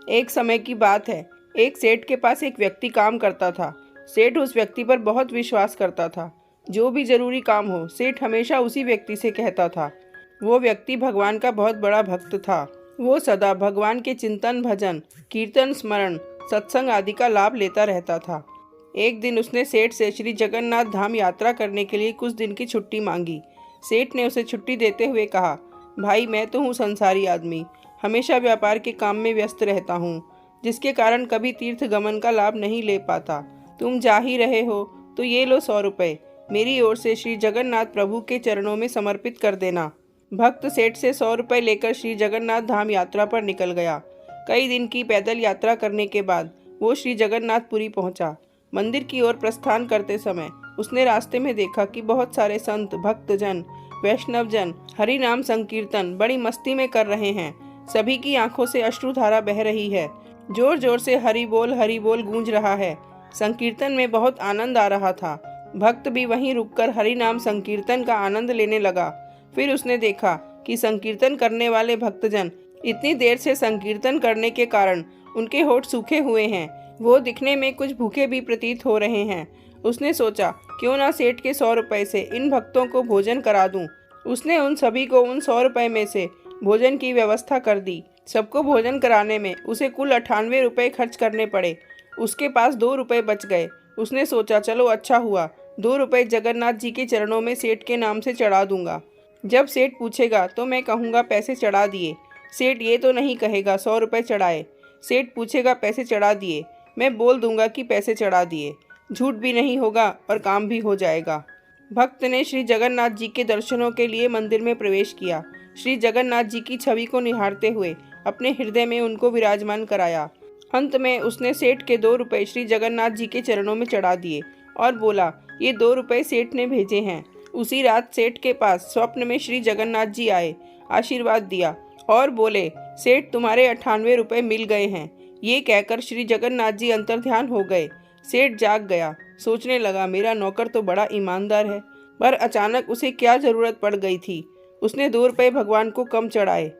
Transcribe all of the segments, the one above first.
एक समय की बात है, एक सेठ के पास एक व्यक्ति काम करता था। सेठ उस व्यक्ति पर बहुत विश्वास करता था। जो भी जरूरी काम हो, सेठ हमेशा उसी व्यक्ति से कहता था। वो व्यक्ति भगवान का बहुत बड़ा भक्त था। वो सदा भगवान के चिंतन, भजन, कीर्तन, स्मरण, सत्संग आदि का लाभ लेता रहता था। एक दिन उसने सेठ से श्री जगन्नाथ धाम यात्रा करने के लिए कुछ दिन की छुट्टी मांगी। सेठ ने उसे छुट्टी देते हुए कहा, भाई मैं तो हूँ संसारी आदमी, हमेशा व्यापार के काम में व्यस्त रहता हूँ, जिसके कारण कभी तीर्थ गमन का लाभ नहीं ले पाता। तुम जा ही रहे हो तो ये लो 100 रुपये, मेरी ओर से श्री जगन्नाथ प्रभु के चरणों में समर्पित कर देना। भक्त सेठ से 100 रुपये लेकर श्री जगन्नाथ धाम यात्रा पर निकल गया। कई दिन की पैदल यात्रा करने के बाद वो श्री जगन्नाथपुरी पहुंचा। मंदिर की ओर प्रस्थान करते समय उसने रास्ते में देखा कि बहुत सारे संत, भक्तजन, वैष्णवजन हरि नाम संकीर्तन बड़ी मस्ती में कर रहे हैं। सभी की आंखों से अश्रुधारा बह रही है। जोर जोर से हरि बोल गूंज रहा है। संकीर्तन में बहुत आनंद आ रहा था। भक्त भी वहीं रुककर हरि नाम संकीर्तन का आनंद लेने लगा। फिर उसने देखा कि संकीर्तन करने वाले भक्तजन इतनी देर से संकीर्तन करने के कारण उनके होठ सूखे हुए हैं। वो दिखने में कुछ भूखे भी प्रतीत हो रहे हैं। उसने सोचा, क्यों ना सेठ के 100 रुपये से इन भक्तों को भोजन करा दूं। उसने उन सभी को उन 100 रुपये में से भोजन की व्यवस्था कर दी। सबको भोजन कराने में उसे कुल 98 रुपये खर्च करने पड़े। उसके पास 2 रुपये बच गए। उसने सोचा, चलो अच्छा हुआ, 2 रुपये जगन्नाथ जी के चरणों में सेठ के नाम से चढ़ा दूंगा। जब सेठ पूछेगा तो मैं कहूँगा पैसे चढ़ा दिए। सेठ ये तो नहीं कहेगा 100 रुपये चढ़ाए। सेठ पूछेगा पैसे चढ़ा दिए, मैं बोल दूंगा कि पैसे चढ़ा दिए। झूठ भी नहीं होगा और काम भी हो जाएगा। भक्त ने श्री जगन्नाथ जी के दर्शनों के लिए मंदिर में प्रवेश किया। श्री जगन्नाथ जी की छवि को निहारते हुए अपने हृदय में उनको विराजमान कराया। अंत में उसने सेठ के 2 रुपये श्री जगन्नाथ जी के चरणों में चढ़ा दिए और बोला, ये 2 रुपये सेठ ने भेजे हैं। उसी रात सेठ के पास स्वप्न में श्री जगन्नाथ जी आए, आशीर्वाद दिया और बोले, सेठ तुम्हारे 98 रुपये मिल गए हैं। ये कहकर श्री जगन्नाथ जी अंतर्ध्यान हो गए। सेठ जाग गया। सोचने लगा, मेरा नौकर तो बड़ा ईमानदार है, पर अचानक उसे क्या जरूरत पड़ गई थी। उसने 2 रुपये भगवान को कम चढ़ाए।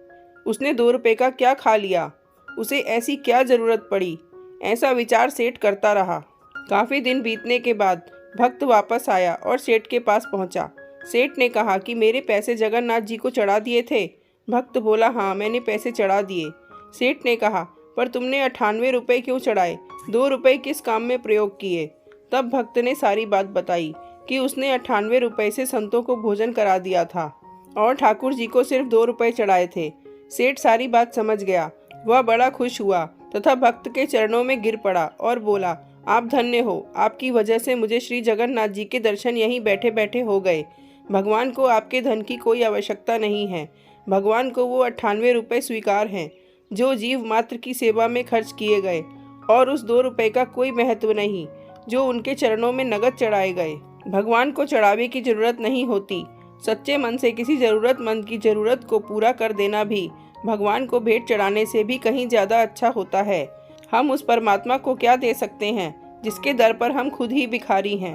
उसने 2 रुपये का क्या खा लिया, उसे ऐसी क्या जरूरत पड़ी। ऐसा विचार सेठ करता रहा। काफी दिन बीतने के बाद भक्त वापस आया और सेठ के पास पहुंचा। सेठ ने कहा कि मेरे पैसे जगन्नाथ जी को चढ़ा दिए थे। भक्त बोला, हाँ मैंने पैसे चढ़ा दिए। सेठ ने कहा, पर तुमने 98 रुपये क्यों चढ़ाए, 2 रुपये किस काम में प्रयोग किए। तब भक्त ने सारी बात बताई कि उसने 98 रुपये से संतों को भोजन करा दिया था और ठाकुर जी को सिर्फ 2 रुपये चढ़ाए थे। सेठ सारी बात समझ गया। वह बड़ा खुश हुआ तथा भक्त के चरणों में गिर पड़ा और बोला, आप धन्य हो, आपकी वजह से मुझे श्री जगन्नाथ जी के दर्शन यहीं बैठे बैठे हो गए। भगवान को आपके धन की कोई आवश्यकता नहीं है। भगवान को वो 98 रुपये स्वीकार हैं जो जीव मात्र की सेवा में खर्च किए गए, और उस 2 रुपये का कोई महत्व नहीं जो उनके चरणों में नगद चढ़ाए गए। भगवान को चढ़ावे की जरूरत नहीं होती। सच्चे मन से किसी जरूरतमंद की जरूरत को पूरा कर देना भी भगवान को भेंट चढ़ाने से भी कहीं ज़्यादा अच्छा होता है। हम उस परमात्मा को क्या दे सकते हैं जिसके दर पर हम खुद ही भिखारी हैं।